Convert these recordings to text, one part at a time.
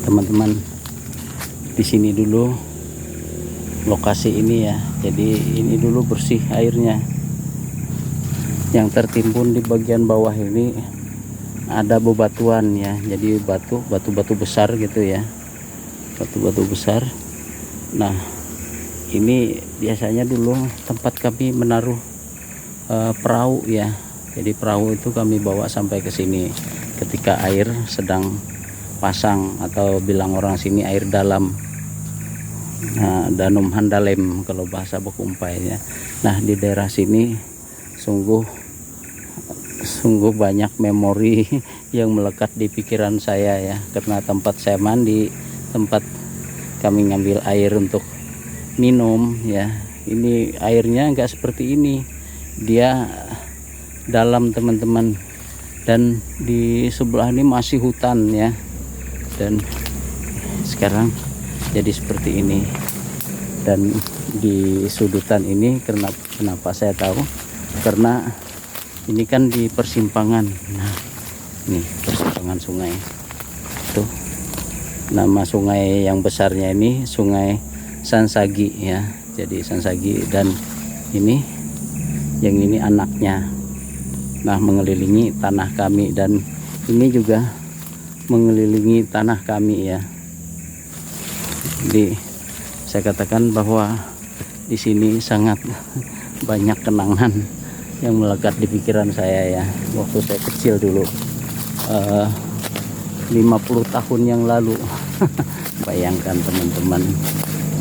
teman-teman, di sini dulu lokasi ini ya. Jadi ini dulu bersih airnya. Yang tertimbun di bagian bawah ini ada bebatuan ya. Jadi batu-batu besar gitu ya. Batu-batu besar. Nah, ini biasanya dulu tempat kami menaruh perahu ya. Jadi perahu itu kami bawa sampai ke sini ketika air sedang pasang, atau bilang orang sini air dalam. Nah, danum handalem kalau bahasa Bekumpai ya. Nah, di daerah sini sungguh banyak memori yang melekat di pikiran saya ya, karena tempat saya mandi, tempat kami ngambil air untuk minum ya. Ini airnya enggak seperti ini, dia dalam teman-teman, dan di sebelah ini masih hutan ya, dan sekarang jadi seperti ini. Dan di sudutan ini kenapa saya tahu, karena ini kan di persimpangan. Nah, ini persimpangan sungai tuh, nama sungai yang besarnya ini Sungai Sansagi ya. Jadi Sansagi, dan ini yang ini anaknya. Nah, mengelilingi tanah kami, dan ini juga mengelilingi tanah kami ya. Jadi saya katakan bahwa di sini sangat banyak kenangan yang melekat di pikiran saya ya, waktu saya kecil dulu, 50 tahun yang lalu. Bayangkan teman-teman,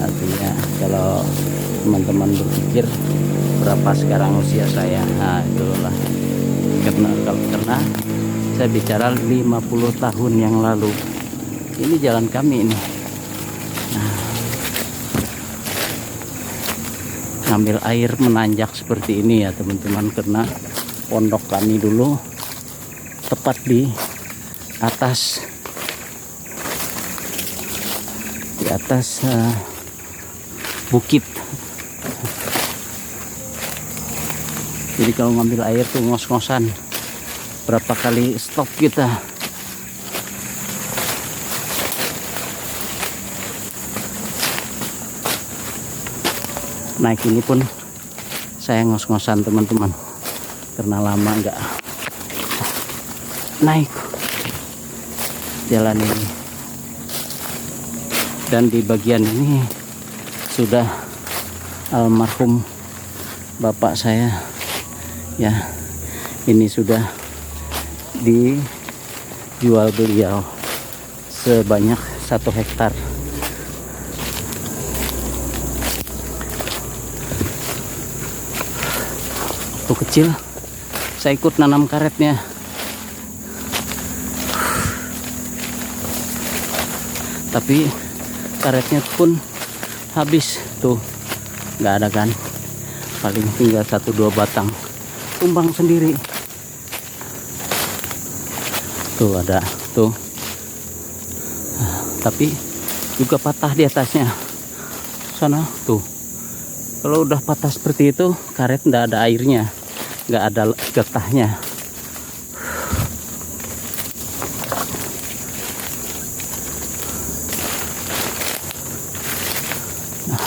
artinya kalau teman-teman berpikir berapa sekarang usia saya, nah itulah, karena saya bicara 50 tahun yang lalu. Ini jalan kami ini. Nah, ngambil air menanjak seperti ini ya teman-teman, karena pondok kami dulu tepat di atas bukit. Jadi kalau ngambil air tuh ngos-ngosan, berapa kali stop kita. Naik ini pun saya ngos-ngosan teman-teman, karena lama nggak naik jalan ini. Dan di bagian ini sudah almarhum bapak saya ya. Ini sudah dijual beliau sebanyak 1 hektar. Waktu kecil saya ikut nanam karetnya. Tapi karetnya pun habis tuh, nggak ada kan, paling tinggal 1-2 batang tumbang sendiri. Tuh ada tuh, tapi juga patah di atasnya sana tuh. Kalau udah patah seperti itu, karet nggak ada airnya, nggak ada getahnya. Nah,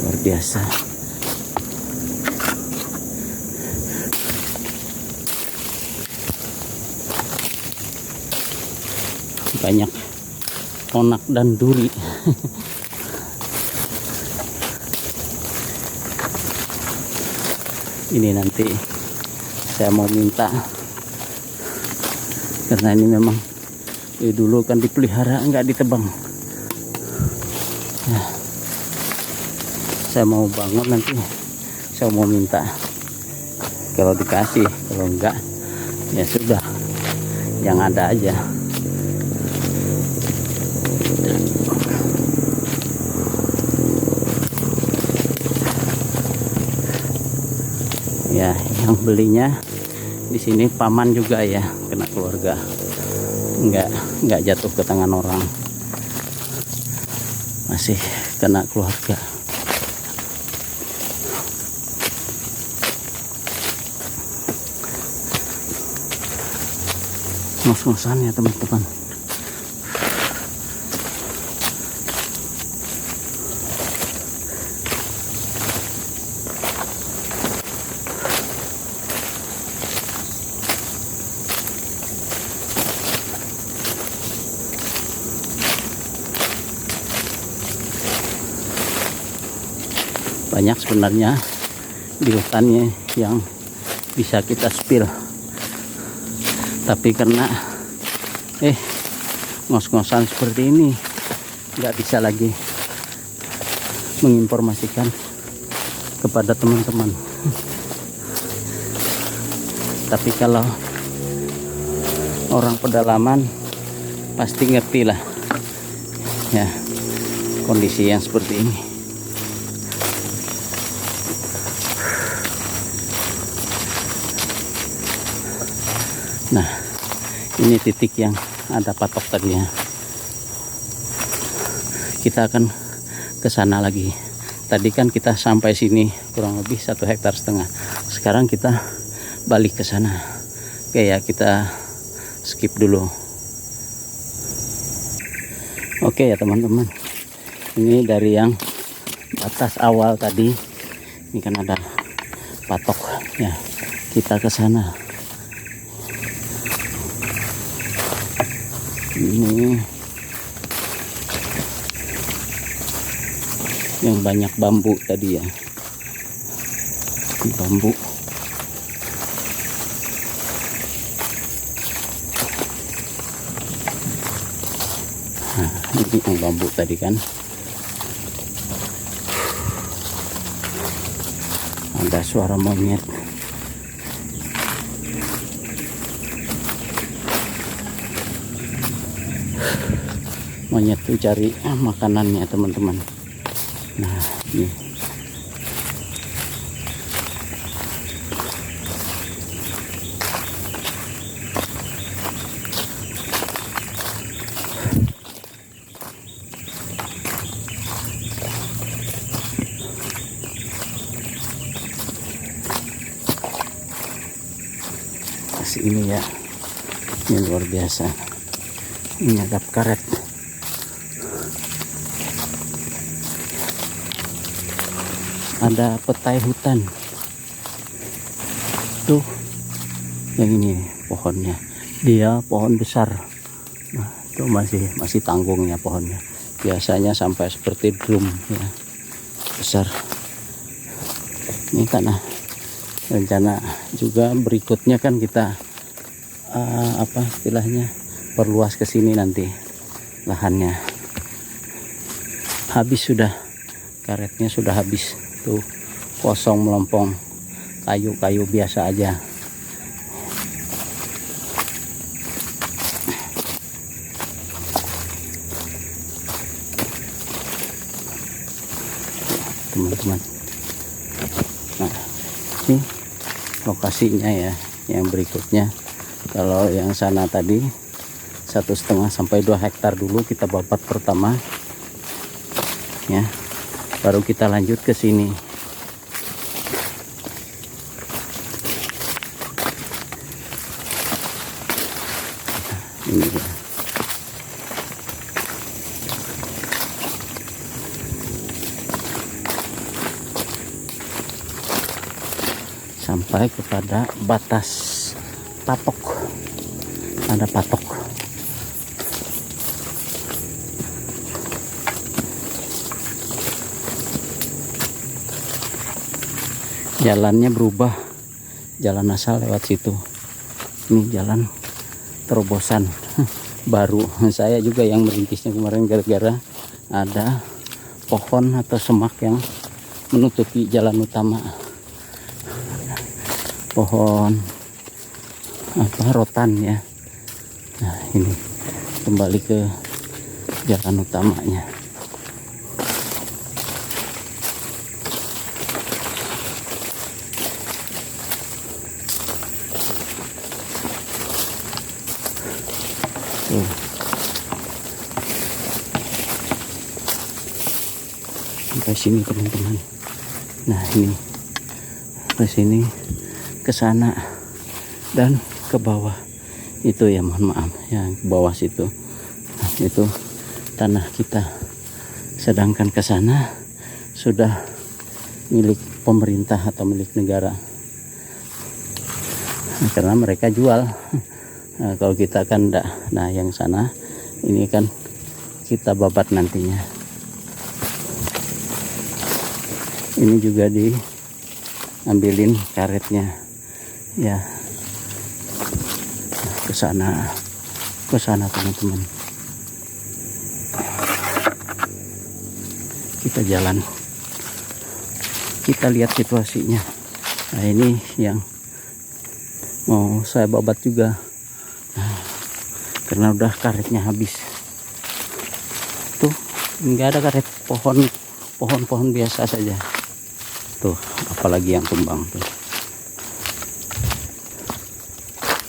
luar biasa. Banyak onak dan duri. Ini nanti saya mau minta, karena ini memang dulu kan dipelihara, nggak ditebang. Nah, saya mau bangun nanti, saya mau minta, kalau dikasih, kalau enggak ya sudah, yang ada aja. Ya, yang belinya di sini paman juga ya, kena keluarga, nggak jatuh ke tangan orang, masih kena keluarga. ngos-ngosan ya teman-teman. Banyak sebenarnya di hutannya yang bisa kita spill, tapi karena ngos-ngosan seperti ini nggak bisa lagi menginformasikan kepada teman-teman. Tapi kalau orang pedalaman pasti ngerti lah ya kondisi yang seperti ini. Nah, ini titik yang ada patok tadinya. Kita akan ke sana lagi. Tadi kan kita sampai sini kurang lebih 1,5 hektar. Sekarang kita balik ke sana. Oke ya, kita skip dulu. Oke ya teman-teman. Ini dari yang batas awal tadi. Ini kan ada patok ya. Kita ke sana. Ini yang banyak bambu tadi ya, bambu. Nah, ini yang bambu tadi kan. Ada suara monyet. Monyet tuh cari makanannya teman-teman. Nah ini kasih ini ya, ini luar biasa. Ini ada karet. Ada petai hutan tuh, yang ini pohonnya, dia pohon besar. Nah, itu masih tanggungnya pohonnya, biasanya sampai seperti drum ya, besar. Ini karena rencana juga berikutnya kan kita apa istilahnya, perluas ke sini nanti lahannya. Habis sudah, karetnya sudah habis. Tuh kosong melompong, kayu-kayu biasa aja. Teman-teman, nah ini lokasinya ya, yang berikutnya. Kalau yang sana tadi 1,5 sampai 2 hektar dulu kita babat pertama ya, baru kita lanjut ke sini. Ini dia. Sampai kepada batas patok, ada patok. Jalannya berubah, jalan asal lewat situ. Ini jalan terobosan baru. Saya juga yang merintisnya kemarin gara-gara ada pohon atau semak yang menutupi jalan utama. Pohon apa, rotan ya. Nah ini kembali ke jalan utamanya. Sampai sini teman-teman. Nah ini ke sini, ke sana dan ke bawah. itu ya, mohon maaf yang ke bawah situ. Nah, itu tanah kita, sedangkan ke sana sudah milik pemerintah atau milik negara. Nah, karena mereka jual. Nah, kalau kita kan enggak. Nah, yang sana ini kan kita babat nantinya. Ini juga diambilin karetnya ya, ke sana teman-teman. Kita jalan, kita lihat situasinya. Nah, ini yang mau saya babat juga. Nah, karena udah karetnya habis tuh, nggak ada karet, pohon biasa saja tuh, apalagi yang tumbang tuh,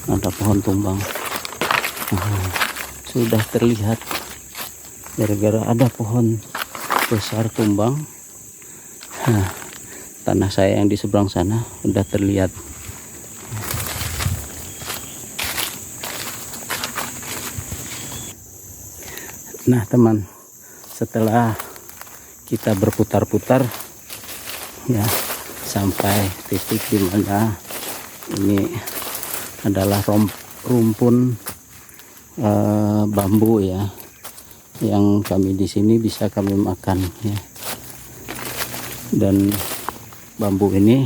ada pohon tumbang. Nah, sudah terlihat gara-gara ada pohon besar tumbang. Nah, tanah saya yang di seberang sana udah terlihat. Nah teman, setelah kita berputar-putar ya sampai titik dimana ini adalah rumpun bambu ya, yang kami di sini bisa kami makan ya. Dan bambu ini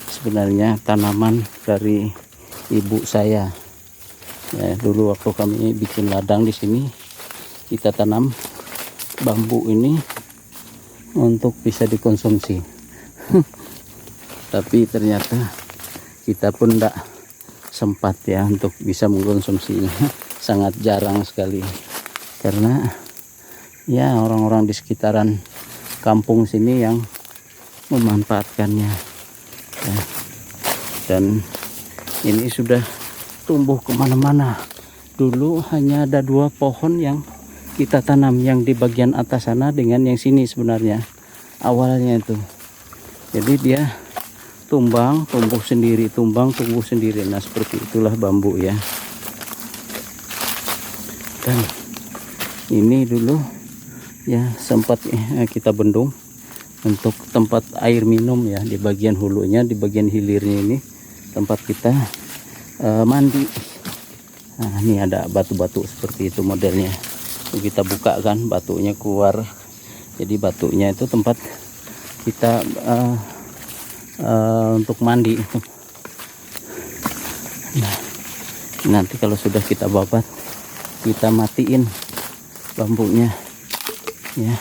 sebenarnya tanaman dari ibu saya ya. Dulu waktu kami bikin ladang di sini, kita tanam bambu ini untuk bisa dikonsumsi. Tapi ternyata kita pun tidak sempat ya untuk bisa mengkonsumsinya. Sangat jarang sekali, karena ya orang-orang di sekitaran kampung sini yang memanfaatkannya ya. Dan ini sudah tumbuh kemana-mana. Dulu hanya ada 2 pohon yang kita tanam, yang di bagian atas sana dengan yang sini sebenarnya awalnya itu. Jadi dia tumbang, tumbuh sendiri, tumbang, tumbuh sendiri. Nah seperti itulah bambu ya. Dan ini dulu ya sempat kita bendung untuk tempat air minum ya, di bagian hulunya, di bagian hilirnya ini tempat kita mandi. Nah ini ada batu-batu seperti itu modelnya. Kita buka kan, batunya keluar. Jadi batunya itu tempat kita untuk mandi. Nah, nanti kalau sudah kita babat, kita matiin bambunya ya,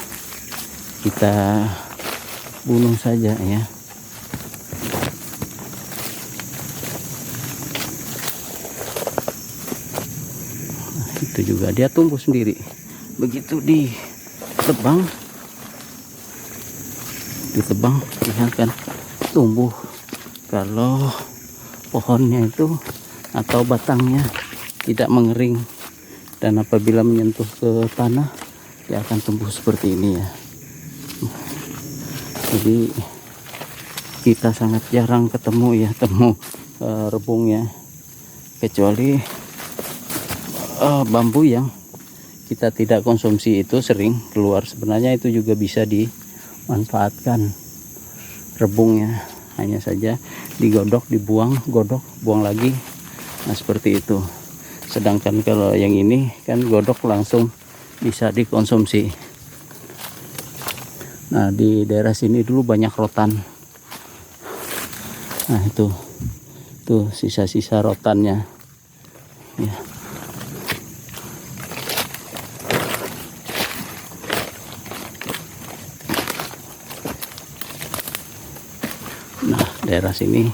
kita bunuh saja ya. Nah, itu juga dia tumbuh sendiri. Begitu ditebang dia akan tumbuh. Kalau pohonnya itu atau batangnya tidak mengering, dan apabila menyentuh ke tanah dia akan tumbuh seperti ini ya. Jadi kita sangat jarang ketemu ya, rebungnya, kecuali bambu yang kita tidak konsumsi itu sering keluar. Sebenarnya itu juga bisa dimanfaatkan rebungnya, hanya saja digodok, dibuang, godok, buang lagi. Nah seperti itu. Sedangkan kalau yang ini kan godok langsung bisa dikonsumsi. Nah di daerah sini dulu banyak rotan. Nah itu tuh sisa-sisa rotannya ya. Nah daerah sini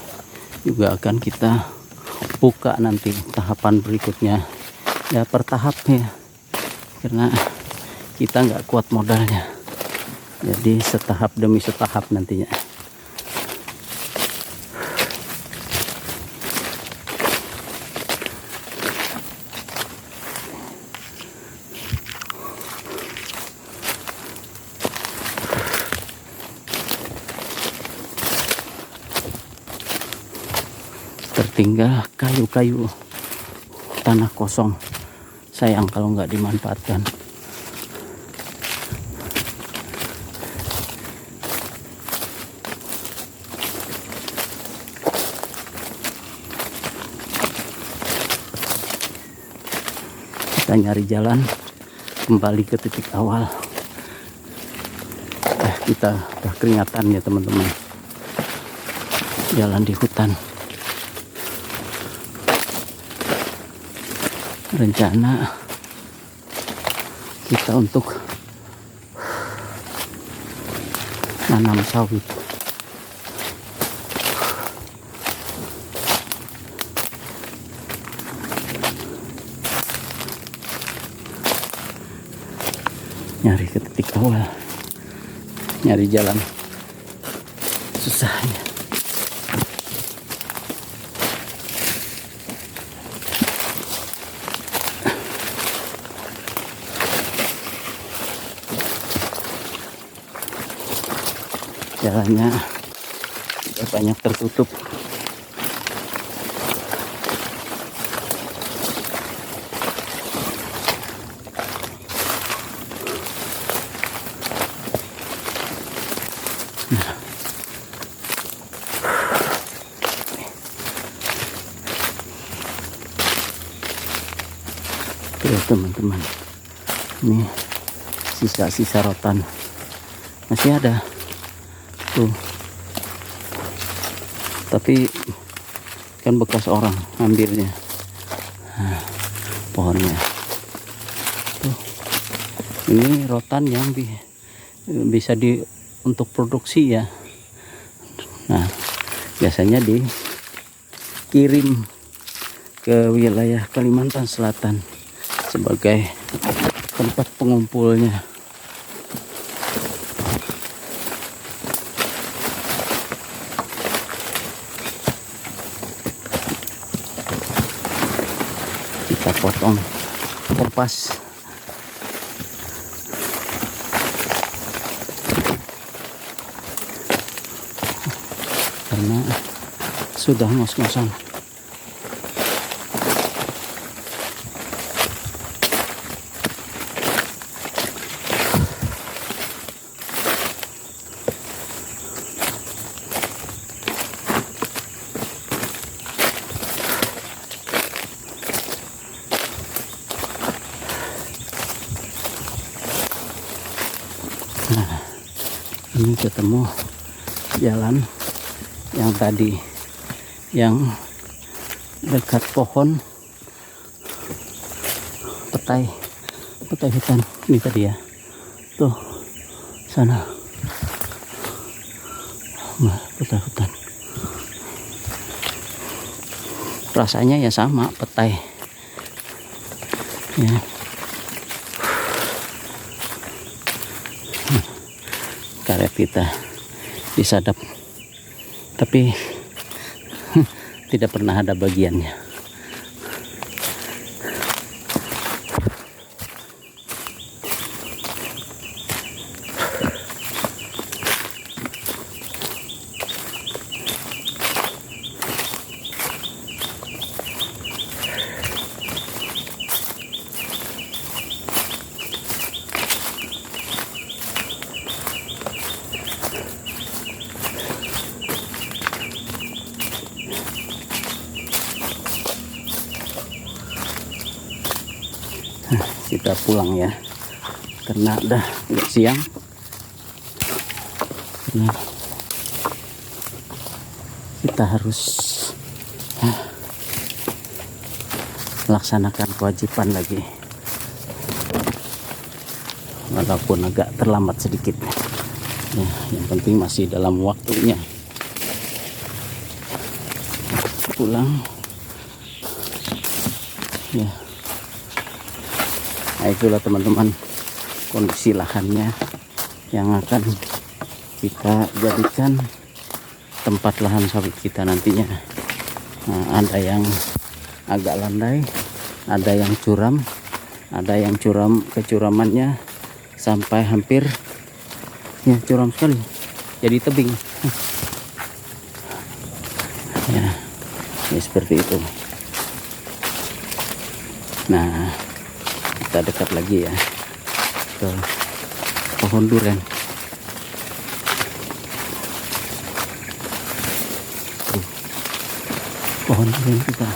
juga akan kita buka nanti tahapan berikutnya ya, per tahap ya, karena kita nggak kuat modalnya. Jadi setahap demi setahap nantinya. Tertinggal kayu-kayu tanah kosong, sayang kalau nggak dimanfaatkan. Kita nyari jalan kembali ke titik awal. Kita udah keringatan ya teman-teman, jalan di hutan. Rencana kita untuk nanam sawit. Nyari ke titik awal, nyari jalan susahnya. Jalannya banyak tertutup. Tuh teman-teman, ini sisa-sisa rotan masih ada tuh, tapi kan bekas orang ngambilnya. Nah, pohonnya tuh, ini rotan yang bisa untuk produksi ya. Nah, biasanya dikirim ke wilayah Kalimantan Selatan sebagai tempat pengumpulnya. Kita potong kompas. Karena sudah ngos-ngosan. Nah, ini ketemu jalan yang tadi, yang dekat pohon petai hutan ini tadi ya. Tuh sana, petai hutan. Rasanya ya sama petai ya. Karet kita disadap, tapi tidak pernah ada bagiannya. Kita pulang ya, karena udah agak siang. Karena kita harus melaksanakan kewajiban lagi, walaupun agak terlambat sedikit ya, yang penting masih dalam waktunya pulang ya. Nah, itulah teman-teman kondisi lahannya yang akan kita jadikan tempat lahan sawit kita nantinya. Nah, ada yang agak landai, ada yang curam, ada yang kecuramannya sampai hampir ya curam sekali, jadi tebing ya, seperti itu. Nah, kita dekat lagi ya ke pohon durian. Pohon durian kita,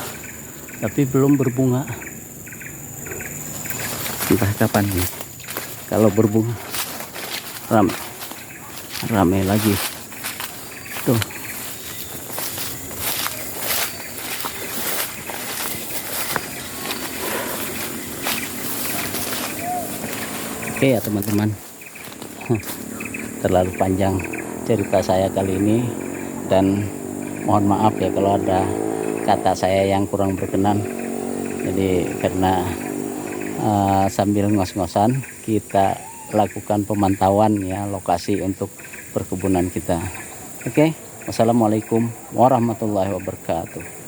tapi belum berbunga. Entah kapan nih. Kalau berbunga ramai lagi. Tuh. Oke ya teman-teman, terlalu panjang cerita saya kali ini, dan mohon maaf ya kalau ada kata saya yang kurang berkenan. Jadi karena sambil ngos-ngosan kita lakukan pemantauan ya lokasi untuk perkebunan kita. Oke, wassalamualaikum warahmatullahi wabarakatuh.